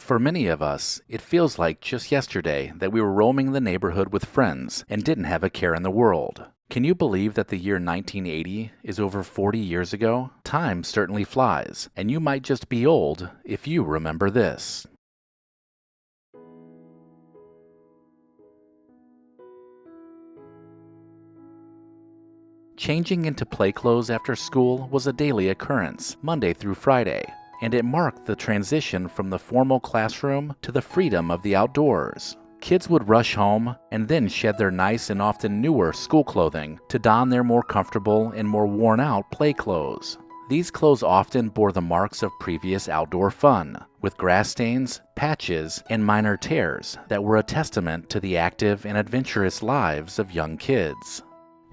For many of us, it feels like just yesterday that we were roaming the neighborhood with friends and didn't have a care in the world. Can you believe that the year 1980 is over 40 years ago? Time certainly flies, and you might just be old if you remember this. Changing into play clothes after school was a daily occurrence, Monday through Friday, and it marked the transition from the formal classroom to the freedom of the outdoors. Kids would rush home and then shed their nice and often newer school clothing to don their more comfortable and more worn-out play clothes. These clothes often bore the marks of previous outdoor fun, with grass stains, patches, and minor tears that were a testament to the active and adventurous lives of young kids.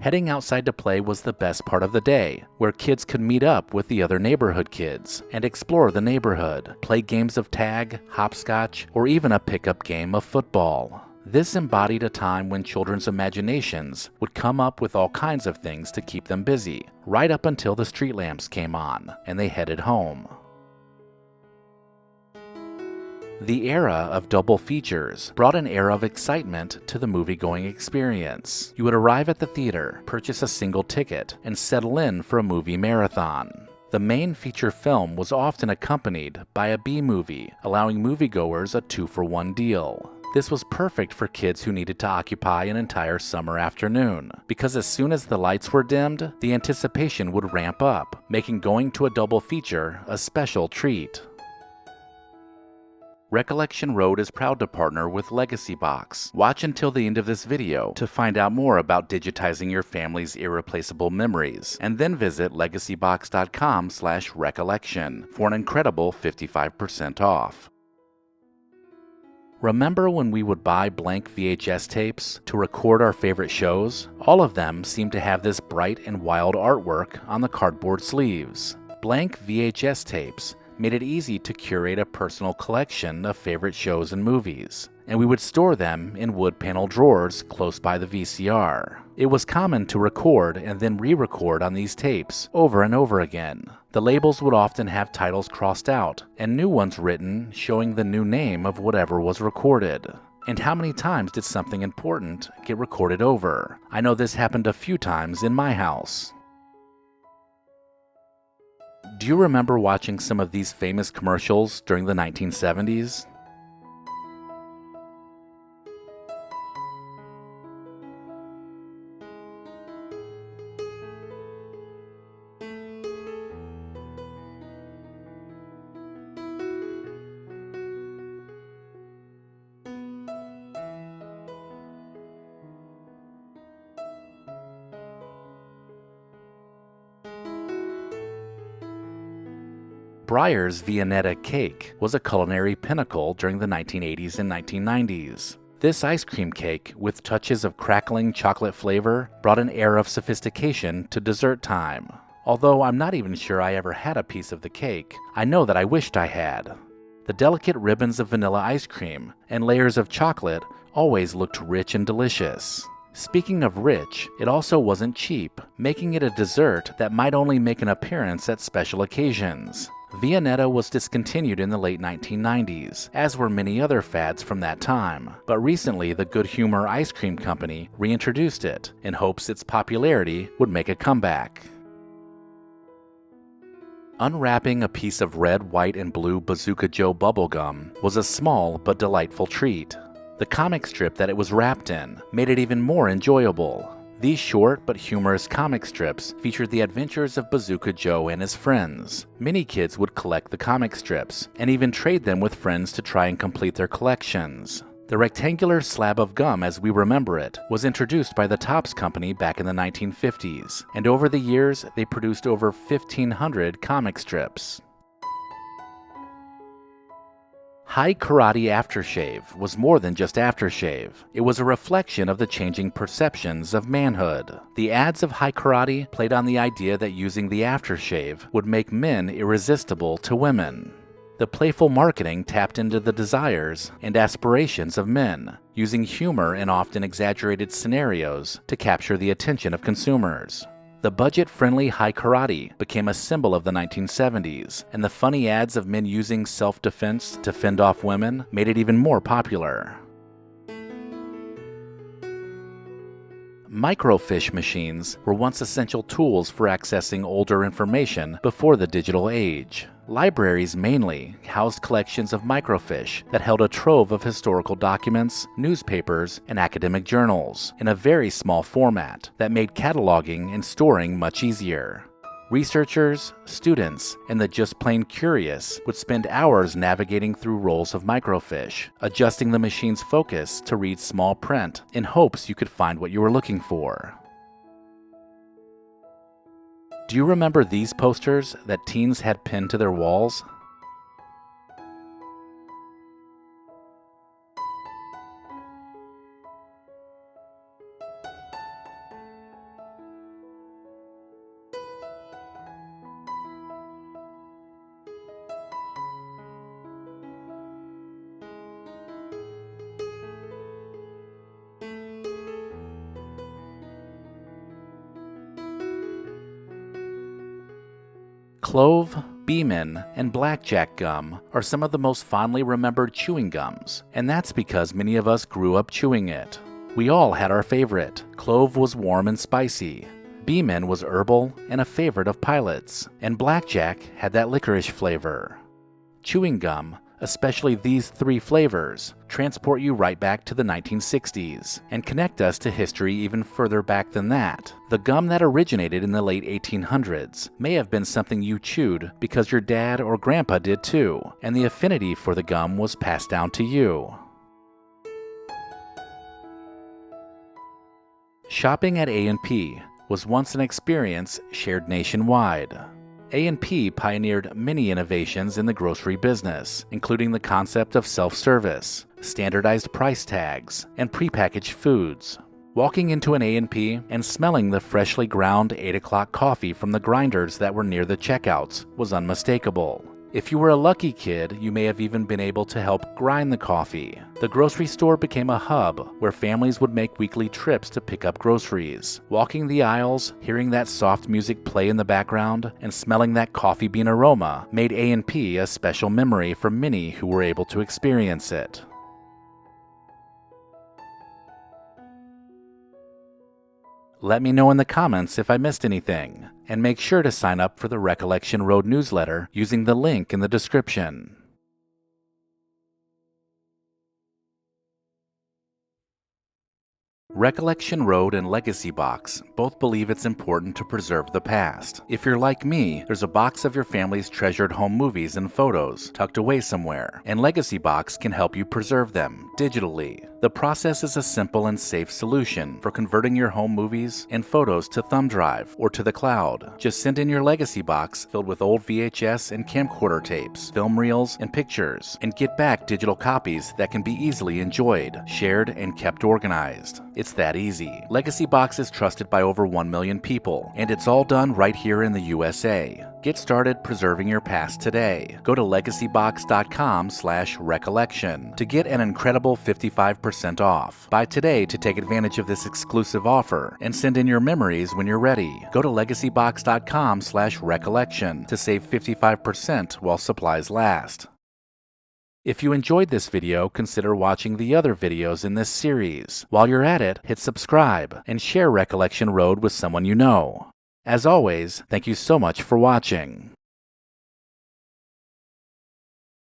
Heading outside to play was the best part of the day, where kids could meet up with the other neighborhood kids and explore the neighborhood, play games of tag, hopscotch, or even a pickup game of football. This embodied a time when children's imaginations would come up with all kinds of things to keep them busy, right up until the street lamps came on and they headed home. The era of double features brought an era of excitement to the movie-going experience. You would arrive at the theater, purchase a single ticket, and settle in for a movie marathon. The main feature film was often accompanied by a B-movie, allowing moviegoers a 2-for-1 deal. This was perfect for kids who needed to occupy an entire summer afternoon, because as soon as the lights were dimmed, the anticipation would ramp up, making going to a double feature a special treat. Recollection Road is proud to partner with Legacy Box. Watch until the end of this video to find out more about digitizing your family's irreplaceable memories, and then visit legacybox.com/recollection for an incredible 55% off. Remember when we would buy blank VHS tapes to record our favorite shows? All of them seem to have this bright and wild artwork on the cardboard sleeves. Blank VHS tapes made it easy to curate a personal collection of favorite shows and movies, and we would store them in wood panel drawers close by the VCR. It was common to record and then re-record on these tapes over and over again. The labels would often have titles crossed out and new ones written showing the new name of whatever was recorded. And how many times did something important get recorded over? I know this happened a few times in my house. Do you remember watching some of these famous commercials during the 1970s? Breyer's Vonetta cake was a culinary pinnacle during the 1980s and 1990s. This ice cream cake, with touches of crackling chocolate flavor, brought an air of sophistication to dessert time. Although I'm not even sure I ever had a piece of the cake, I know that I wished I had. The delicate ribbons of vanilla ice cream and layers of chocolate always looked rich and delicious. Speaking of rich, it also wasn't cheap, making it a dessert that might only make an appearance at special occasions. Vonetta was discontinued in the late 1990s, as were many other fads from that time, but recently the Good Humor Ice Cream Company reintroduced it in hopes its popularity would make a comeback. Unwrapping a piece of red, white, and blue Bzuka Joe bubblegum was a small but delightful treat. The comic strip that it was wrapped in made it even more enjoyable. These short but humorous comic strips featured the adventures of Bzuka Joe and his friends. Many kids would collect the comic strips and even trade them with friends to try and complete their collections. The rectangular slab of gum as we remember it was introduced by the Topps Company back in the 1950s, and over the years they produced over 1,500 comic strips. High Karate aftershave was more than just aftershave. It was a reflection of the changing perceptions of manhood. The ads of High Karate played on the idea that using the aftershave would make men irresistible to women. The playful marketing tapped into the desires and aspirations of men, using humor and often exaggerated scenarios to capture the attention of consumers. The budget-friendly high karate became a symbol of the 1970s, and the funny ads of men using self-defense to fend off women made it even more popular. Microfish machines were once essential tools for accessing older information before the digital age. Libraries mainly housed collections of microfish that held a trove of historical documents, newspapers, and academic journals in a very small format that made cataloging and storing much easier. Researchers, students, and the just plain curious would spend hours navigating through rolls of microfish, adjusting the machine's focus to read small print in hopes you could find what you were looking for. Do you remember these posters that teens had pinned to their walls? Clove, Beeman, and Blackjack gum are some of the most fondly remembered chewing gums, and that's because many of us grew up chewing it. We all had our favorite. Clove was warm and spicy. Beeman was herbal and a favorite of pilots, and Blackjack had that licorice flavor. Chewing gum, especially these three flavors, transport you right back to the 1960s and connect us to history even further back than that. The gum that originated in the late 1800s may have been something you chewed because your dad or grandpa did too, and the affinity for the gum was passed down to you. Shopping at A&P was once an experience shared nationwide. A&P pioneered many innovations in the grocery business, including the concept of self-service, standardized price tags, and prepackaged foods. Walking into an A&P and smelling the freshly ground 8 o'clock coffee from the grinders that were near the checkouts was unmistakable. If you were a lucky kid, you may have even been able to help grind the coffee. The grocery store became a hub where families would make weekly trips to pick up groceries. Walking the aisles, hearing that soft music play in the background, and smelling that coffee bean aroma made A&P a special memory for many who were able to experience it. Let me know in the comments if I missed anything, and make sure to sign up for the Recollection Road newsletter using the link in the description. Recollection Road and Legacy Box both believe it's important to preserve the past. If you're like me, there's a box of your family's treasured home movies and photos tucked away somewhere, and Legacy Box can help you preserve them digitally. The process is a simple and safe solution for converting your home movies and photos to thumb drive or to the cloud. Just send in your Legacy Box filled with old VHS and camcorder tapes, film reels, and pictures, and get back digital copies that can be easily enjoyed, shared, and kept organized. It's that easy. Legacy Box is trusted by over 1 million people, and it's all done right here in the USA. Get started preserving your past today. Go to legacybox.com/recollection to get an incredible 55% off. Buy today to take advantage of this exclusive offer and send in your memories when you're ready. Go to legacybox.com/recollection to save 55% while supplies last. If you enjoyed this video, consider watching the other videos in this series. While you're at it, hit subscribe and share Recollection Road with someone you know. As always, thank you so much for watching.